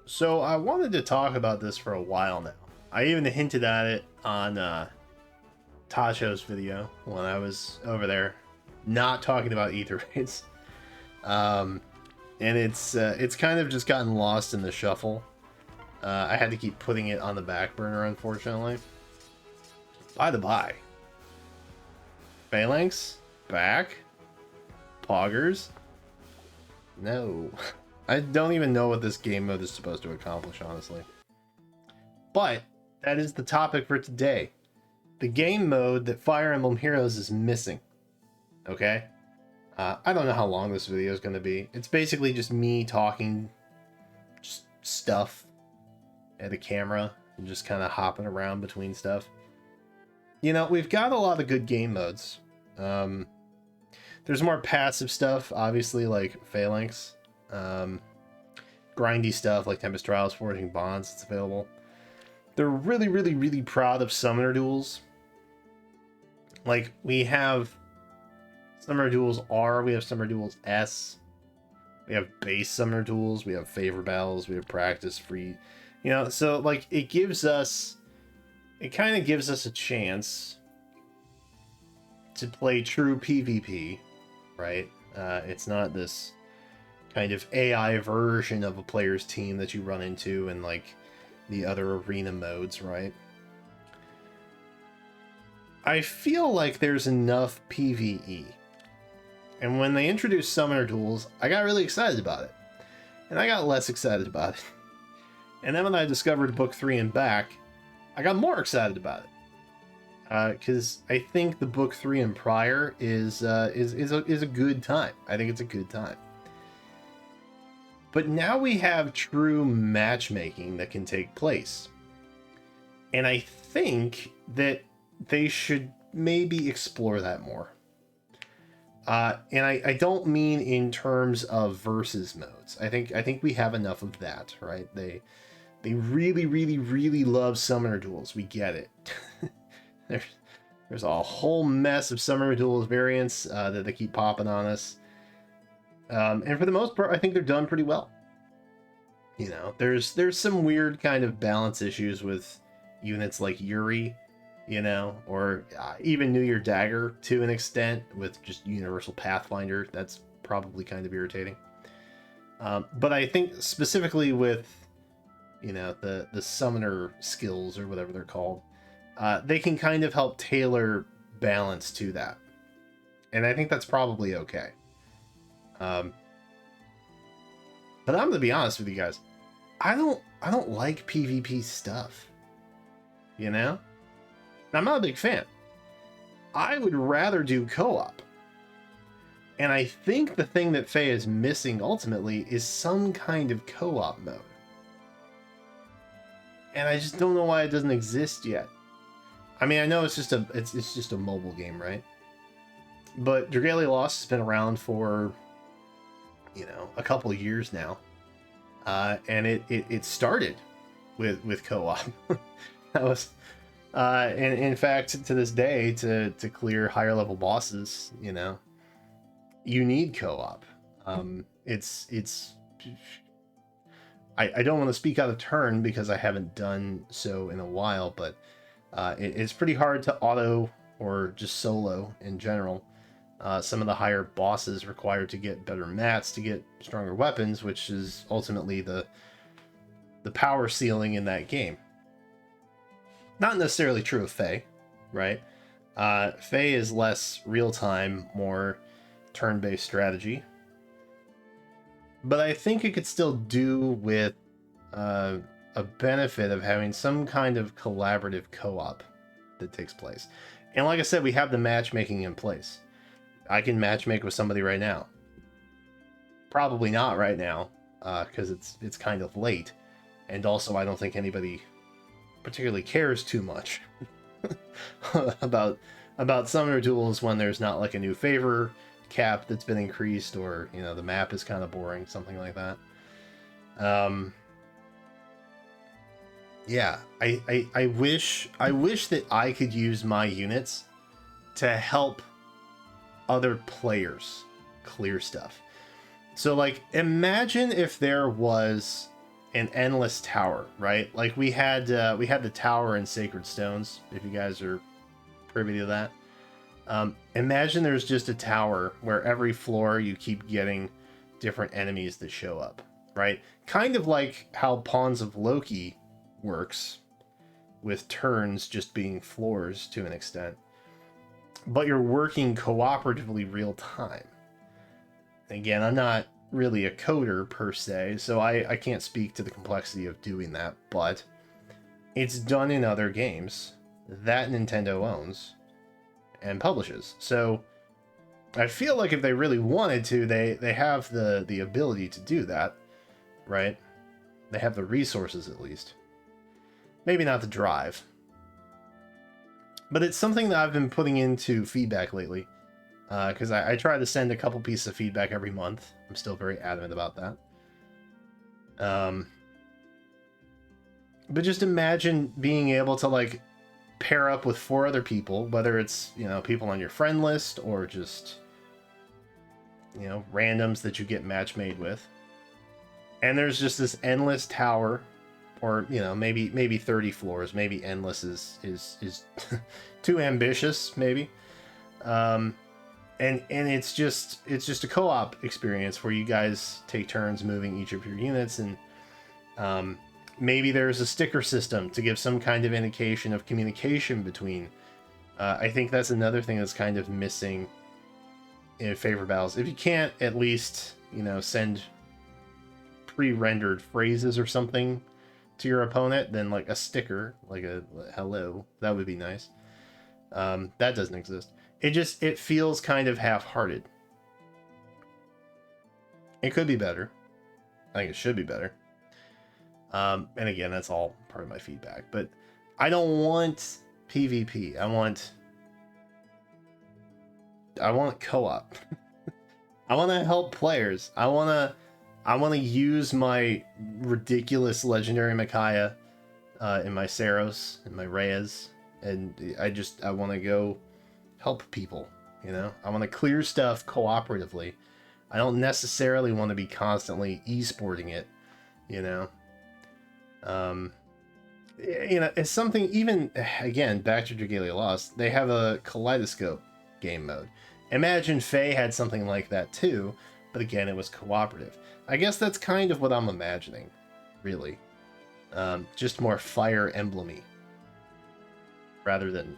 So I wanted to talk about this for a while now. I even hinted at it on Tasho's video when I was over there, not talking about ether raids. Um, and it's kind of just gotten lost in the shuffle. I had to keep putting it on the back burner, unfortunately. By the by, Phalanx back, Poggers. No, I don't even know what this game mode is supposed to accomplish, honestly. But that is the topic for today. The game mode that Fire Emblem Heroes is missing. Okay? I don't know how long this video is going to be. It's basically just me talking just stuff at a camera and just kind of hopping around between stuff. You know, we've got a lot of good game modes. There's more passive stuff, obviously, like Phalanx. Grindy stuff like Tempest Trials, Forging Bonds, it's available. They're really, really, really proud of Summoner Duels. Like, we have Summoner Duels R, we have Summoner Duels S, we have base Summoner Duels, we have Favor Battles, we have Practice Free. You know, so, like, it kind of gives us a chance to play true PvP, right? It's not this kind of AI version of a player's team that you run into in, like, the other arena modes, right? I feel like there's enough PvE. And when they introduced Summoner Duels, I got really excited about it. And I got less excited about it. And then when I discovered Book 3 and back, I got more excited about it. Because I think the Book 3 and prior is a good time. I think it's a good time. But now we have true matchmaking that can take place. And I think that they should maybe explore that more. And I don't mean in terms of versus modes. I think we have enough of that, right? They really, really, really love Summoner Duels. We get it. There's a whole mess of Summoner Duels variants that they keep popping on us. And for the most part, I think they're done pretty well. You know, there's some weird kind of balance issues with units like Yuri, you know, or even New Year Dagger to an extent with just Universal Pathfinder. That's probably kind of irritating. But I think specifically with, you know, the summoner skills or whatever they're called, they can kind of help tailor balance to that. And I think that's probably okay. But I'm gonna be honest with you guys. I don't like PvP stuff. You know? I'm not a big fan. I would rather do co-op. And I think the thing that Faye is missing ultimately is some kind of co-op mode. And I just don't know why it doesn't exist yet. I mean, I know it's just a mobile game, right? But Dragalia Lost has been around for, you know, a couple of years now. And it started with co-op. That was and in fact, to this day, to clear higher level bosses, you know, you need co-op. I don't want to speak out of turn because I haven't done so in a while, but it's pretty hard to auto or just solo in general. Some of the higher bosses required to get better mats to get stronger weapons, which is ultimately the power ceiling in that game. Not necessarily true of Faye, right? Faye is less real-time, more turn-based strategy. But I think it could still do with a benefit of having some kind of collaborative co-op that takes place. And like I said, we have the matchmaking in place. I can matchmake with somebody right now. Probably not right now, because it's kind of late. And also, I don't think anybody particularly cares too much about Summoner Duels when there's not like a new favor cap that's been increased, or, you know, the map is kind of boring, something like that. Yeah, I wish that I could use my units to help other players clear stuff. So, like, imagine if there was an endless tower, right? Like we had the tower in Sacred Stones, if you guys are privy to that. Imagine there's just a tower where every floor you keep getting different enemies that show up, right? Kind of like how Pawns of Loki works, with turns just being floors to an extent. But you're working cooperatively real time. Again, I'm not really a coder per se, so I can't speak to the complexity of doing that, but it's done in other games that Nintendo owns and publishes. So I feel like if they really wanted to, they have the ability to do that, right? They have the resources at least. Maybe not the drive. But it's something that I've been putting into feedback lately. Because I try to send a couple pieces of feedback every month. I'm still very adamant about that. But just imagine being able to like pair up with 4 other people, whether it's, you know, people on your friend list or just, you know, randoms that you get match made with. And there's just this endless tower, or, you know, maybe 30 floors. Maybe endless is too ambitious, maybe. And it's just a co-op experience where you guys take turns moving each of your units, and maybe there's a sticker system to give some kind of indication of communication between. I think that's another thing that's kind of missing in favor battles. If you can't at least, you know, send pre-rendered phrases or something to your opponent, then like a sticker, like a hello, that would be nice. That doesn't exist. It feels kind of half-hearted. It could be better. I think it should be better. And again, that's all part of my feedback. But I don't want PvP. I want co-op. I want to help players. I want to use my ridiculous legendary Micaiah in my Saros, in my Reyes, and I want to go help people, you know? I want to clear stuff cooperatively. I don't necessarily want to be constantly e-sporting it, you know? You know, it's something, even, again, back to Dragalia Lost, they have a kaleidoscope game mode. Imagine Faye had something like that too, but again, it was cooperative. I guess that's kind of what I'm imagining, really. Just more Fire Emblem-y, rather than...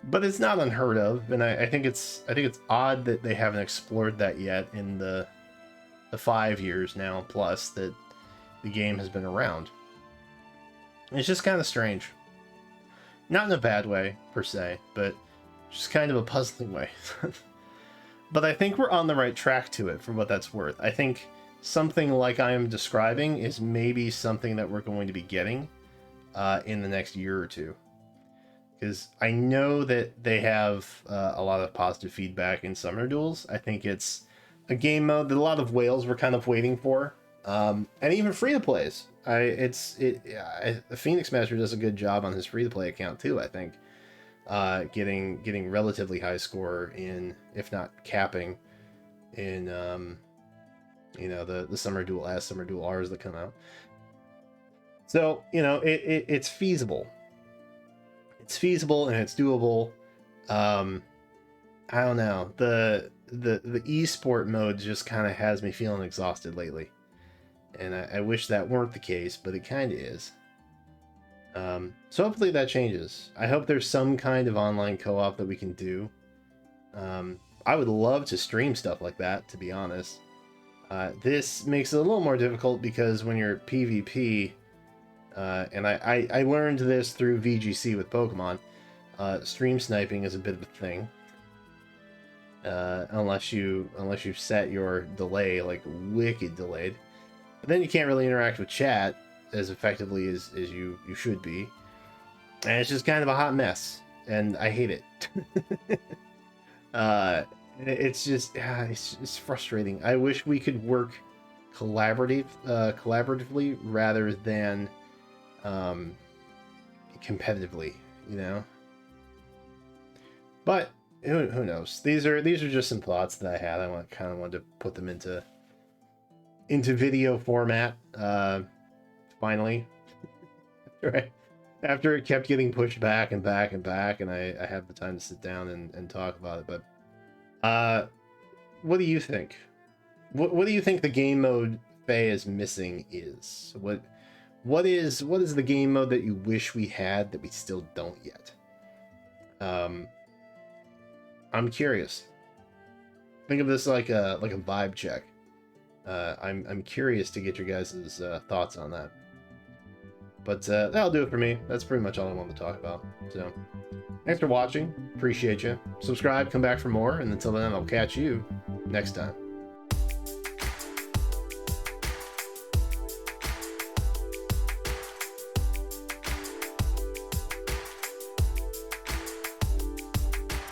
But it's not unheard of, and I think it's odd that they haven't explored that yet in the 5 years now plus that the game has been around. It's just kind of strange. Not in a bad way, per se, but just kind of a puzzling way. But I think we're on the right track to it, for what that's worth. I think something like I am describing is maybe something that we're going to be getting in the next year or two. Because I know that they have a lot of positive feedback in Summer Duels. I think it's a game mode that a lot of whales were kind of waiting for. And even free-to-plays. The Phoenix Master does a good job on his free-to-play account too, I think. Getting relatively high score in, if not capping, in you know, the Summer Duel S, Summer Duel Rs that come out. So, you know, it's feasible. It's feasible and it's doable. I don't know. The esport mode just kind of has me feeling exhausted lately. And I wish that weren't the case, but it kind of is. So hopefully that changes. I hope there's some kind of online co-op that we can do. I would love to stream stuff like that, to be honest. This makes it a little more difficult because when you're PvP, and I learned this through VGC with Pokemon, stream sniping is a bit of a thing. Unless you set your delay like wicked delayed. But then you can't really interact with chat as effectively as you should be. And it's just kind of a hot mess. And I hate it. It's just, it's frustrating. I wish we could work collaboratively rather than competitively, you know? But who knows? These are just some thoughts that I had. I kind of wanted to put them into into video format. Finally, right after it kept getting pushed back and back and back, and I have the time to sit down and talk about it. But what do you think? What do you think the game mode Faye is missing is? What is the game mode that you wish we had that we still don't yet? I'm curious. Think of this like a vibe check. I'm curious to get your guys' thoughts on that. But that'll do it for me. That's pretty much all I wanted to talk about. So, thanks for watching. Appreciate you. Subscribe, come back for more, and until then, I'll catch you next time.